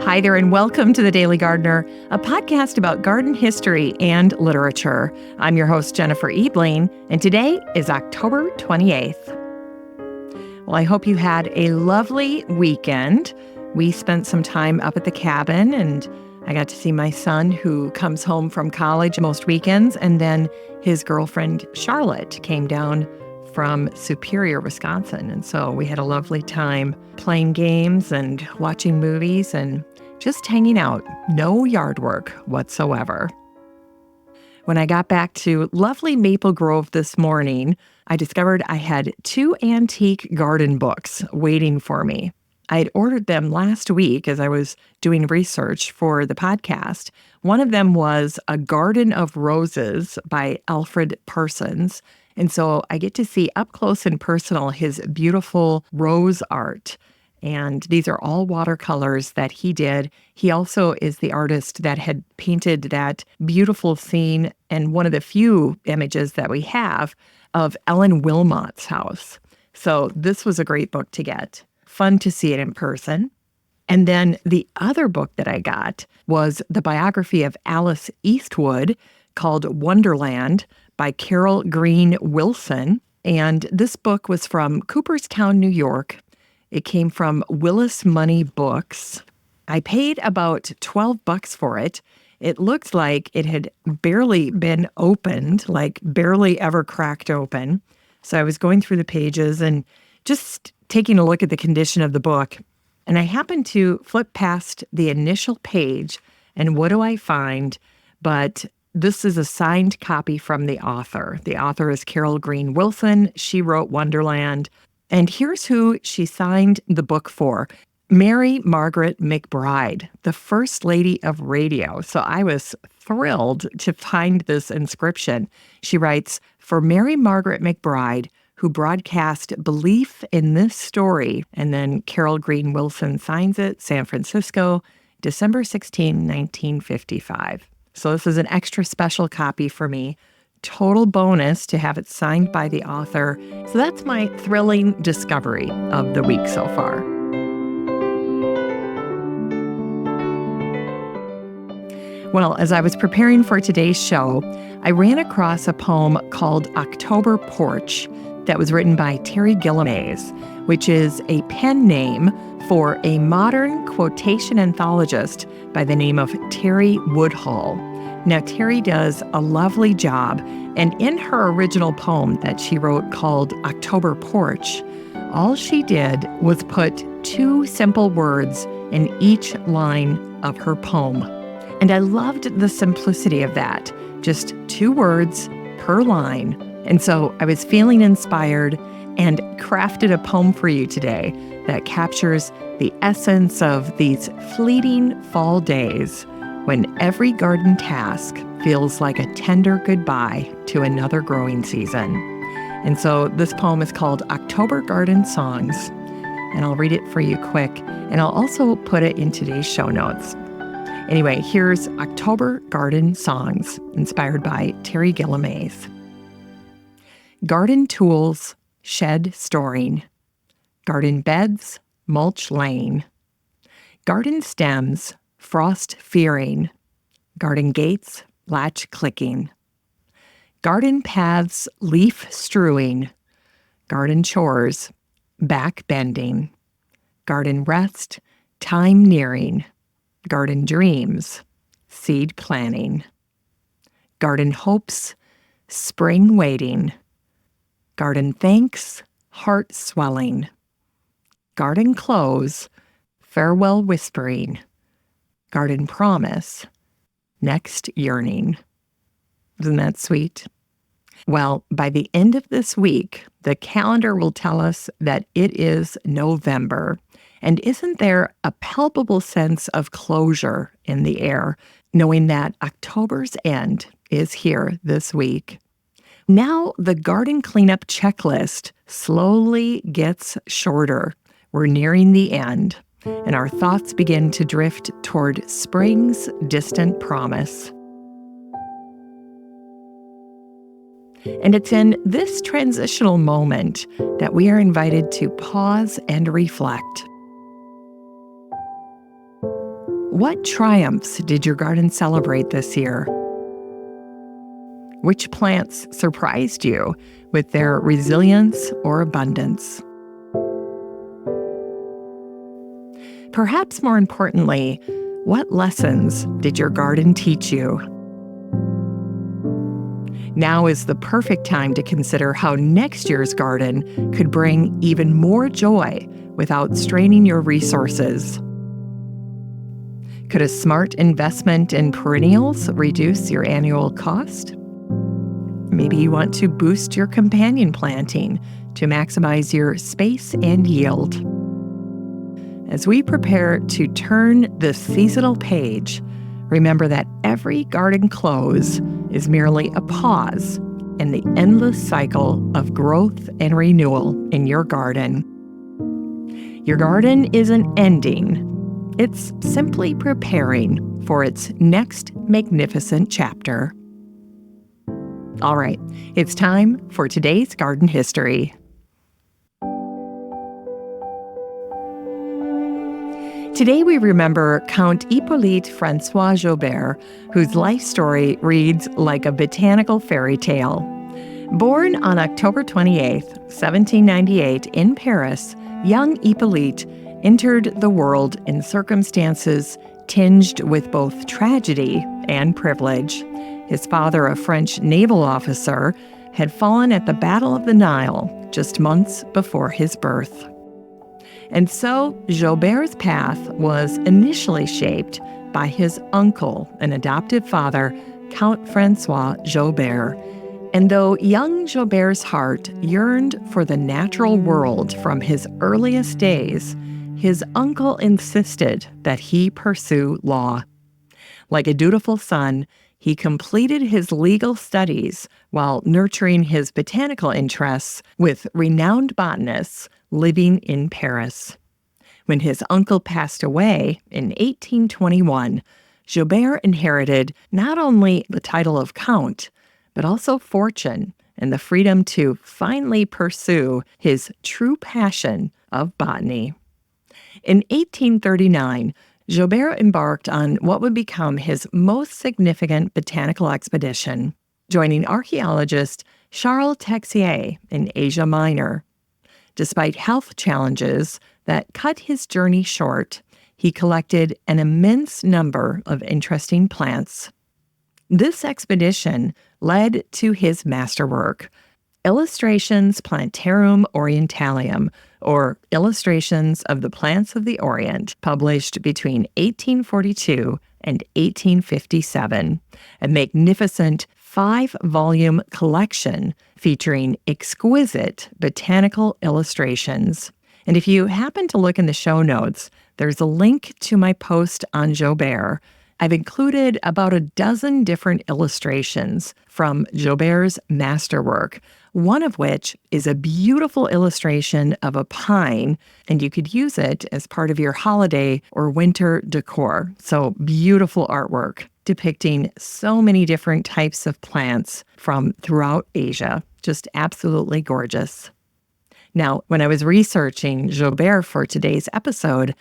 Hi there, and welcome to The Daily Gardener, a podcast about garden history and literature. I'm your host, Jennifer Ebling, and today is October 28th. Well, I hope you had a lovely weekend. We spent some time up at the cabin, and I got to see my son, who comes home from college most weekends, and then his girlfriend, Charlotte, came down from Superior, Wisconsin. And so we had a lovely time playing games and watching movies and just hanging out. No yard work whatsoever. When I got back to lovely Maple Grove this morning, I discovered I had 2 antique garden books waiting for me. I had ordered them last week as I was doing research for the podcast. One of them was A Garden of Roses by Alfred Parsons. And so I get to see up close and personal his beautiful rose art. And these are all watercolors that he did. He also is the artist that had painted that beautiful scene and one of the few images that we have of Ellen Wilmot's house. So this was a great book to get. Fun to see it in person. And then the other book that I got was the biography of Alice Eastwood called Wonderland by Carol Green Wilson. And this book was from Cooperstown, New York. It came from Willis Money Books. I paid about $12 for it. It looked like it had barely been opened, like barely ever cracked open. So I was going through the pages and just taking a look at the condition of the book. And I happened to flip past the initial page, and what do I find? But this is a signed copy from the author. The author is Carol Green Wilson. She wrote Wonderland. And here's who she signed the book for. Mary Margaret McBride, the First Lady of Radio. So I was thrilled to find this inscription. She writes, "For Mary Margaret McBride, who broadcast belief in this story." And then Carol Green Wilson signs it, San Francisco, December 16, 1955. So this is an extra special copy for me. Total bonus to have it signed by the author. So that's my thrilling discovery of the week so far. Well, as I was preparing for today's show, I ran across a poem called October Porch that was written by Terry Gillimays, which is a pen name for a modern quotation anthologist by the name of Terry Woodhull. Now, Terry does a lovely job, and in her original poem that she wrote called October Porch, all she did was put 2 simple words in each line of her poem. And I loved the simplicity of that, just 2 words per line. And so I was feeling inspired and crafted a poem for you today that captures the essence of these fleeting fall days when every garden task feels like a tender goodbye to another growing season. And so this poem is called October Garden Songs, and I'll read it for you quick, and I'll also put it in today's show notes. Anyway, here's October Garden Songs, inspired by Terry Gillimays. Garden tools, shed storing. Garden beds, mulch laying. Garden stems, frost fearing. Garden gates, latch clicking. Garden paths, leaf strewing. Garden chores, back bending. Garden rest, time nearing. Garden dreams, seed planting. Garden hopes, spring waiting. Garden thanks, heart swelling. Garden close, farewell whispering. Garden promise, next yearning. Isn't that sweet? Well, by the end of this week, the calendar will tell us that it is November. And isn't there a palpable sense of closure in the air, knowing that October's end is here this week? Now the garden cleanup checklist slowly gets shorter. We're nearing the end, and our thoughts begin to drift toward spring's distant promise. And it's in this transitional moment that we are invited to pause and reflect. What triumphs did your garden celebrate this year? Which plants surprised you with their resilience or abundance? Perhaps more importantly, what lessons did your garden teach you? Now is the perfect time to consider how next year's garden could bring even more joy without straining your resources. Could a smart investment in perennials reduce your annual cost? Maybe you want to boost your companion planting to maximize your space and yield. As we prepare to turn the seasonal page, remember that every garden close is merely a pause in the endless cycle of growth and renewal in your garden. Your garden isn't ending. It's simply preparing for its next magnificent chapter. All right, it's time for today's garden history. Today we remember Count Hippolyte François Jaubert, whose life story reads like a botanical fairy tale. Born on October 28, 1798 in Paris, young Hippolyte entered the world in circumstances tinged with both tragedy and privilege. His father, a French naval officer, had fallen at the Battle of the Nile just months before his birth. And so Jaubert's path was initially shaped by his uncle, an adoptive father, Count François Jaubert. And though young Jaubert's heart yearned for the natural world from his earliest days, his uncle insisted that he pursue law. Like a dutiful son, he completed his legal studies while nurturing his botanical interests with renowned botanists living in Paris. When his uncle passed away in 1821, Jaubert inherited not only the title of count, but also fortune and the freedom to finally pursue his true passion of botany. In 1839, Jaubert embarked on what would become his most significant botanical expedition, joining archaeologist Charles Texier in Asia Minor. Despite health challenges that cut his journey short, he collected an immense number of interesting plants. This expedition led to his masterwork, Illustrations Plantarum Orientalium, or Illustrations of the Plants of the Orient, published between 1842 and 1857, a magnificent 5-volume collection featuring exquisite botanical illustrations. And if you happen to look in the show notes, there's a link to my post on Jaubert. I've included about a dozen different illustrations from Jaubert's masterwork, one of which is a beautiful illustration of a pine, and you could use it as part of your holiday or winter decor. So beautiful artwork depicting so many different types of plants from throughout Asia. Just absolutely gorgeous. Now, when I was researching Jaubert for today's episode,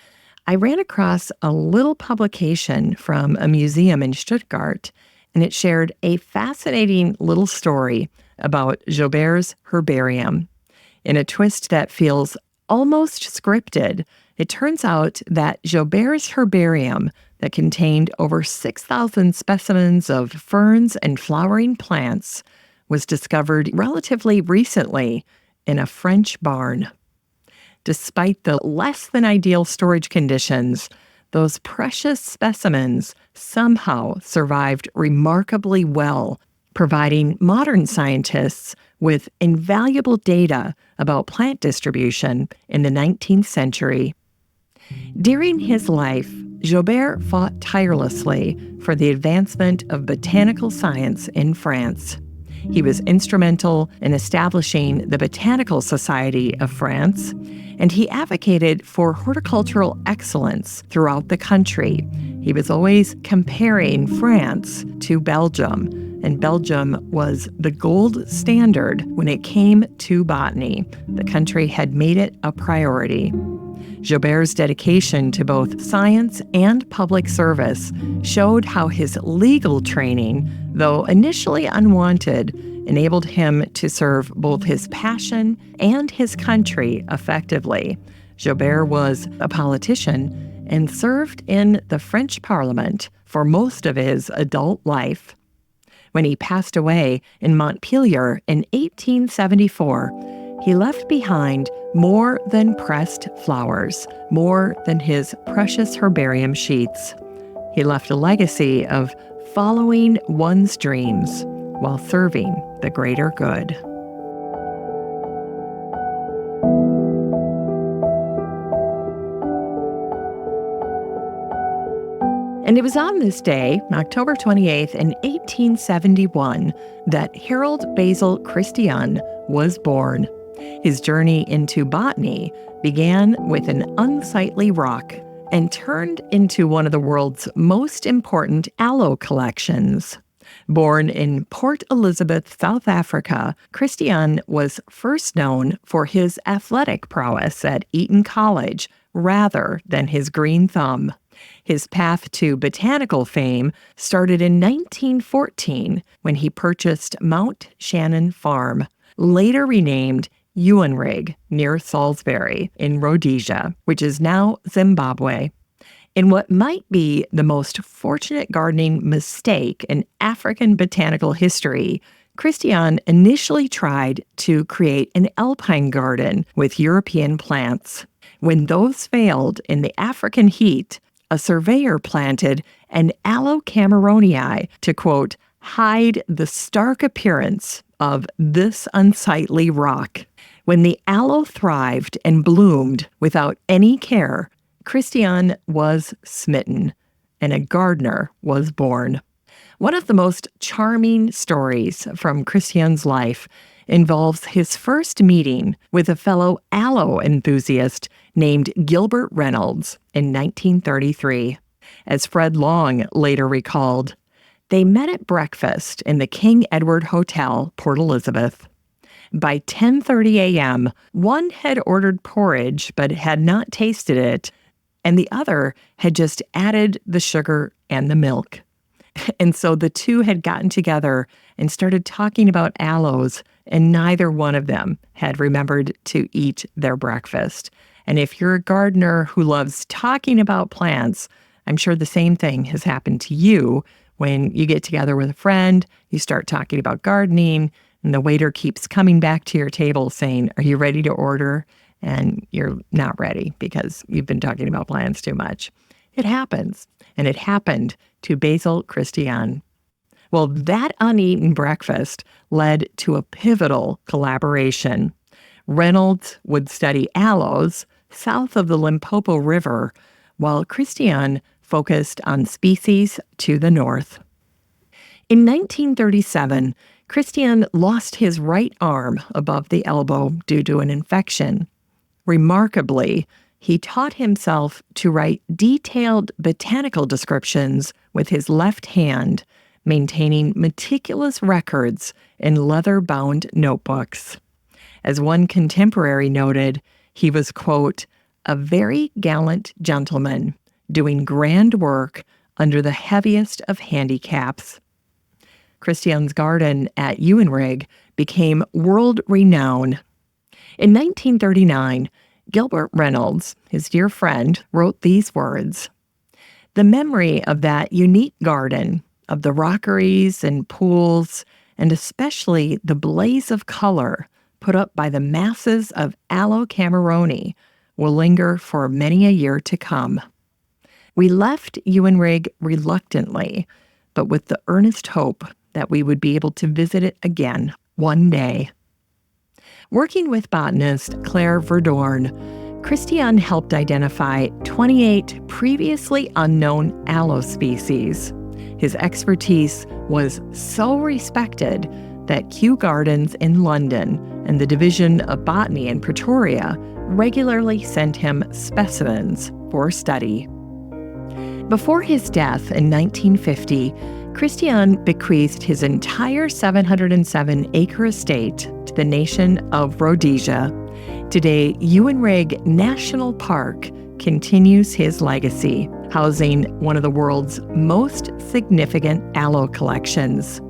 I ran across a little publication from a museum in Stuttgart, and it shared a fascinating little story about Jaubert's herbarium. In a twist that feels almost scripted, it turns out that Jaubert's herbarium that contained over 6,000 specimens of ferns and flowering plants was discovered relatively recently in a French barn. Despite the less than ideal storage conditions, those precious specimens somehow survived remarkably well, providing modern scientists with invaluable data about plant distribution in the 19th century. During his life, Jaubert fought tirelessly for the advancement of botanical science in France. He was instrumental in establishing the Botanical Society of France, and he advocated for horticultural excellence throughout the country. He was always comparing France to Belgium, and Belgium was the gold standard when it came to botany. The country had made it a priority. Jaubert's dedication to both science and public service showed how his legal training, though initially unwanted, enabled him to serve both his passion and his country effectively. Jaubert was a politician and served in the French Parliament for most of his adult life. When he passed away in Montpellier in 1874, he left behind more than pressed flowers, more than his precious herbarium sheets. He left a legacy of following one's dreams while serving the greater good. And it was on this day, October 28th, in 1871, that Harold Basil Christian was born. His journey into botany began with an unsightly rock and turned into one of the world's most important aloe collections. Born in Port Elizabeth, South Africa, Christian was first known for his athletic prowess at Eton College rather than his green thumb. His path to botanical fame started in 1914 when he purchased Mount Shannon Farm, later renamed Ewanrig, near Salisbury in Rhodesia, which is now Zimbabwe. In what might be the most fortunate gardening mistake in African botanical history, Christian initially tried to create an alpine garden with European plants. When those failed in the African heat, a surveyor planted an Aloe cameronii to, quote, hide the stark appearance of this unsightly rock. When the aloe thrived and bloomed without any care, Christian was smitten, and a gardener was born. One of the most charming stories from Christian's life involves his first meeting with a fellow aloe enthusiast named Gilbert Reynolds in 1933. As Fred Long later recalled, they met at breakfast in the King Edward Hotel, Port Elizabeth. By 10:30 a.m., one had ordered porridge but had not tasted it, and the other had just added the sugar and the milk. And so the two had gotten together and started talking about aloes, and neither one of them had remembered to eat their breakfast. And if you're a gardener who loves talking about plants, I'm sure the same thing has happened to you when you get together with a friend, you start talking about gardening, and the waiter keeps coming back to your table saying, "Are you ready to order?" And you're not ready because you've been talking about plants too much. It happens, and it happened to Basil Christian. Well, that uneaten breakfast led to a pivotal collaboration. Reynolds would study aloes south of the Limpopo River, while Christian focused on species to the north. In 1937, Christian lost his right arm above the elbow due to an infection. Remarkably, he taught himself to write detailed botanical descriptions with his left hand, maintaining meticulous records in leather-bound notebooks. As one contemporary noted, he was, quote, a very gallant gentleman doing grand work under the heaviest of handicaps. Christian's garden at Ewanrig became world-renowned. In 1939, Gilbert Reynolds, his dear friend, wrote these words: "The memory of that unique garden, of the rockeries and pools, and especially the blaze of color put up by the masses of Aloe cameroni, will linger for many a year to come. We left Ewanrig reluctantly, but with the earnest hope that we would be able to visit it again one day." Working with botanist Claire Verdorn, Christian helped identify 28 previously unknown aloe species. His expertise was so respected that Kew Gardens in London and the Division of Botany in Pretoria regularly sent him specimens for study. Before his death in 1950, Christian bequeathed his entire 707-acre estate to the nation of Rhodesia, Today, Ewanrigg National Park continues his legacy, housing one of the world's most significant aloe collections.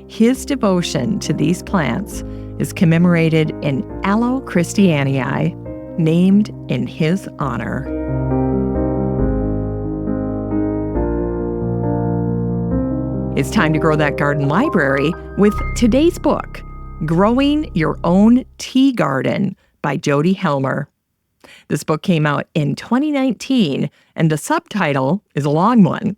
His devotion to these plants is commemorated in Aloe Christianii, named in his honor. It's time to grow that garden library with today's book, Growing Your Own Tea Garden by Jody Helmer. This book came out in 2019, and the subtitle is a long one,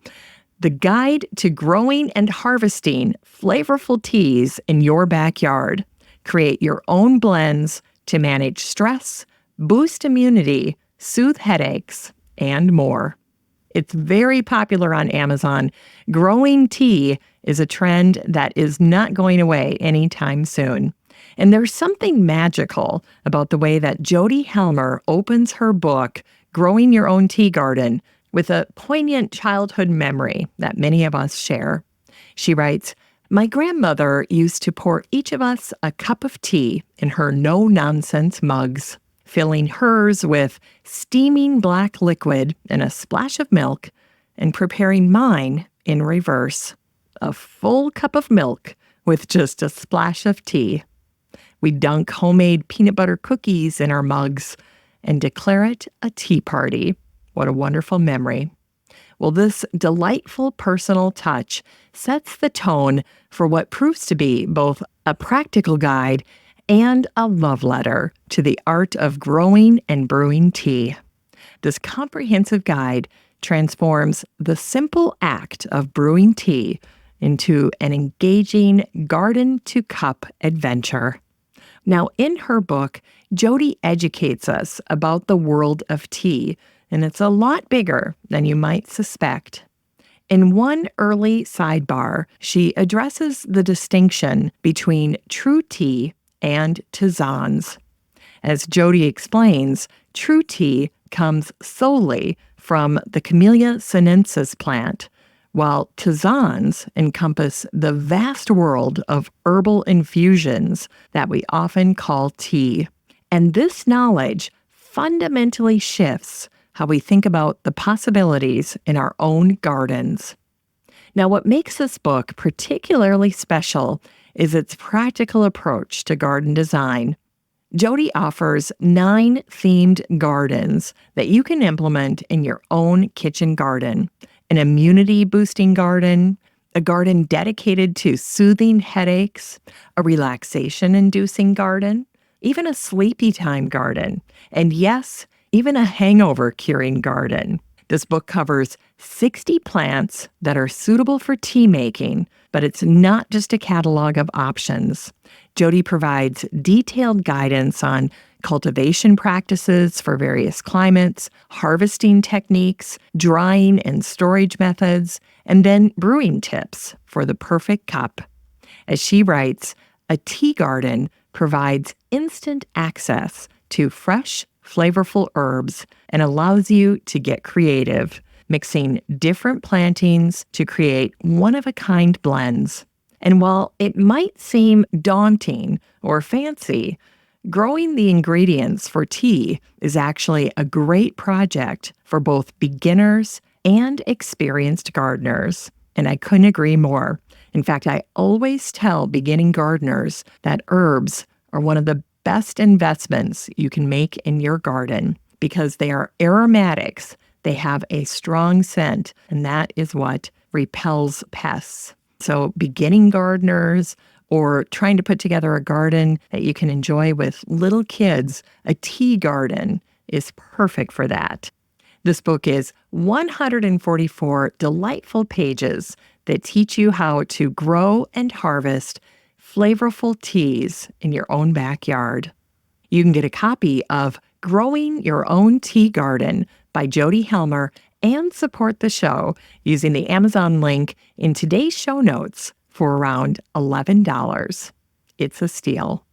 The Guide to Growing and Harvesting Flavorful Teas in Your Backyard. Create your own blends to manage stress, boost immunity, soothe headaches, and more. It's very popular on Amazon. Growing tea is a trend that is not going away anytime soon. And there's something magical about the way that Jody Helmer opens her book, Growing Your Own Tea Garden, with a poignant childhood memory that many of us share. She writes, "My grandmother used to pour each of us a cup of tea in her no-nonsense mugs, filling hers with steaming black liquid and a splash of milk, and preparing mine in reverse. A full cup of milk with just a splash of tea. We dunk homemade peanut butter cookies in our mugs and declare it a tea party." What a wonderful memory. Well, this delightful personal touch sets the tone for what proves to be both a practical guide and a love letter to the art of growing and brewing tea. This comprehensive guide transforms the simple act of brewing tea into an engaging garden-to-cup adventure. Now, in her book, Jody educates us about the world of tea, and it's a lot bigger than you might suspect. In one early sidebar, she addresses the distinction between true tea and tisanes. As Jody explains, true tea comes solely from the Camellia sinensis plant, while tisanes encompass the vast world of herbal infusions that we often call tea. And this knowledge fundamentally shifts how we think about the possibilities in our own gardens. Now, what makes this book particularly special is its practical approach to garden design. Jody offers 9 themed gardens that you can implement in your own kitchen garden. An immunity-boosting garden, a garden dedicated to soothing headaches, a relaxation-inducing garden, even a sleepy time garden, and yes, even a hangover-curing garden. This book covers 60 plants that are suitable for tea making, but it's not just a catalog of options. Jody provides detailed guidance on cultivation practices for various climates, harvesting techniques, drying and storage methods, and then brewing tips for the perfect cup. As she writes, a tea garden provides instant access to fresh, flavorful herbs and allows you to get creative, mixing different plantings to create one-of-a-kind blends. And while it might seem daunting or fancy, growing the ingredients for tea is actually a great project for both beginners and experienced gardeners. And I couldn't agree more. In fact, I always tell beginning gardeners that herbs are one of the best investments you can make in your garden because they are aromatics. They have a strong scent, and that is what repels pests. So beginning gardeners or trying to put together a garden that you can enjoy with little kids, a tea garden is perfect for that. This book is 144 delightful pages that teach you how to grow and harvest flavorful teas in your own backyard. You can get a copy of Growing Your Own Tea Garden by Jody Helmer and support the show using the Amazon link in today's show notes for around $11. It's a steal.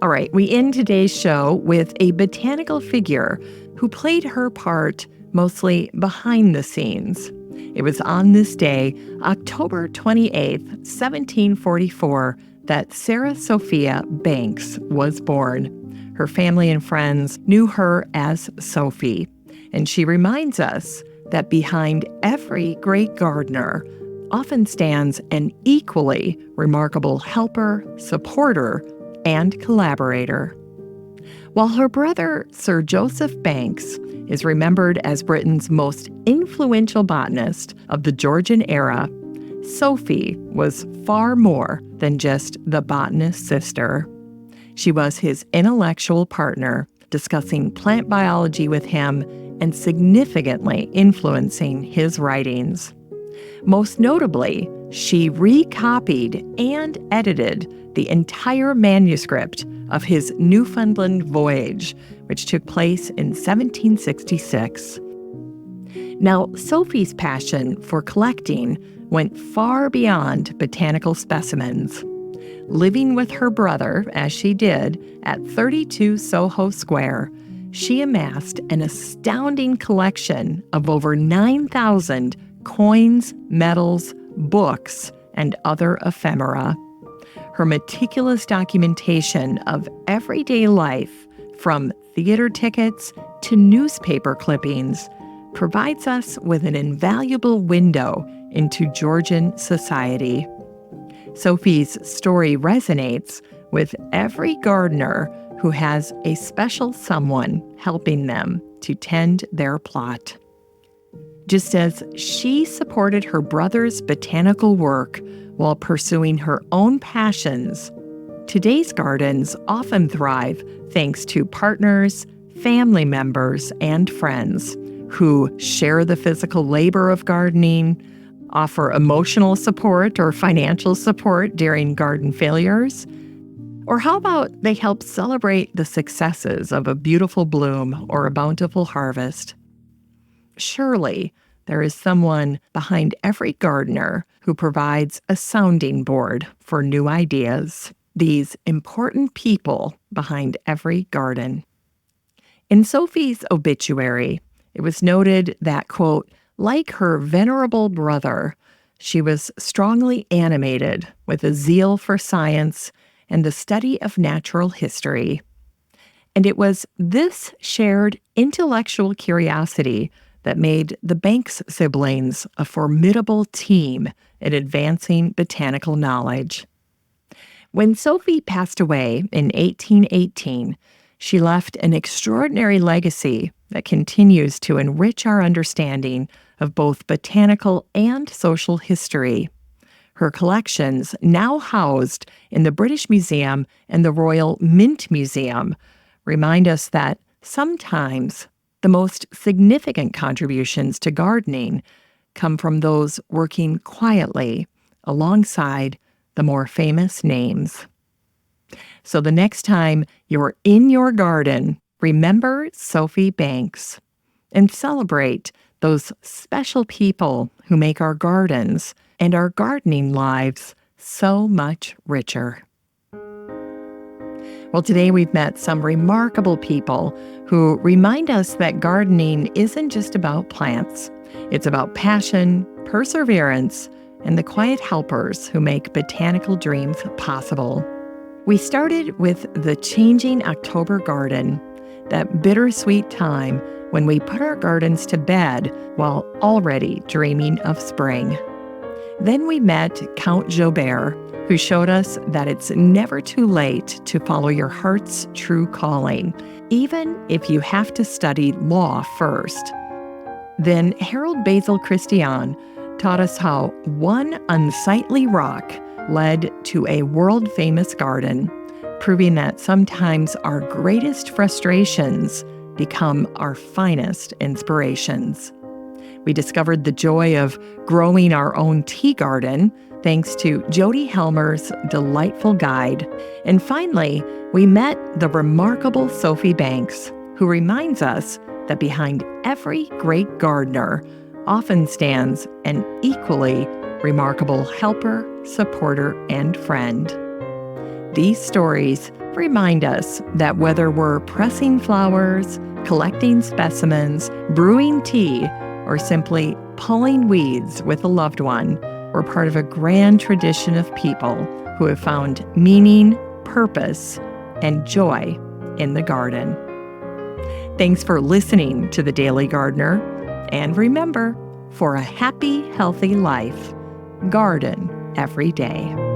All right, we end today's show with a botanical figure who played her part mostly behind the scenes. It was on this day, October 28th, 1744, that Sarah Sophia Banks was born. Her family and friends knew her as Sophie, and she reminds us that behind every great gardener often stands an equally remarkable helper, supporter, and collaborator. While her brother, Sir Joseph Banks, is remembered as Britain's most influential botanist of the Georgian era, Sophie was far more than just the botanist's sister. She was his intellectual partner, discussing plant biology with him and significantly influencing his writings. Most notably, she recopied and edited the entire manuscript of his Newfoundland voyage, which took place in 1766. Now, Sophie's passion for collecting went far beyond botanical specimens. Living with her brother, as she did, at 32 Soho Square, she amassed an astounding collection of over 9,000 coins, medals, books, and other ephemera. Her meticulous documentation of everyday life, from theater tickets to newspaper clippings, provides us with an invaluable window into Georgian society. Sophie's story resonates with every gardener who has a special someone helping them to tend their plot. Just as she supported her brother's botanical work while pursuing her own passions, today's gardens often thrive thanks to partners, family members, and friends who share the physical labor of gardening, offer emotional support or financial support during garden failures, or how about they help celebrate the successes of a beautiful bloom or a bountiful harvest? Surely, there is someone behind every gardener who provides a sounding board for new ideas. These important people behind every garden. In Sophie's obituary, it was noted that, quote, like her venerable brother, she was strongly animated with a zeal for science and the study of natural history. And it was this shared intellectual curiosity that made the Banks siblings a formidable team in advancing botanical knowledge. When Sophie passed away in 1818, she left an extraordinary legacy that continues to enrich our understanding of both botanical and social history. Her collections, now housed in the British Museum and the Royal Mint Museum, remind us that sometimes the most significant contributions to gardening come from those working quietly alongside the more famous names. So the next time you're in your garden, remember Sophie Banks and celebrate those special people who make our gardens and our gardening lives so much richer. Well, today we've met some remarkable people who remind us that gardening isn't just about plants. It's about passion, perseverance, and the quiet helpers who make botanical dreams possible. We started with the changing October garden, that bittersweet time when we put our gardens to bed while already dreaming of spring. Then we met Count Jaubert, who showed us that it's never too late to follow your heart's true calling, even if you have to study law first. Then Harold Basil Christian taught us how one unsightly rock led to a world-famous garden, proving that sometimes our greatest frustrations become our finest inspirations. We discovered the joy of growing our own tea garden thanks to Jody Helmer's delightful guide. And finally, we met the remarkable Sophie Banks, who reminds us that behind every great gardener often stands an equally remarkable helper, supporter, and friend. These stories remind us that whether we're pressing flowers, collecting specimens, brewing tea, or simply pulling weeds with a loved one or part of a grand tradition of people who have found meaning, purpose, and joy in the garden. Thanks for listening to The Daily Gardener. And remember, for a happy, healthy life, garden every day.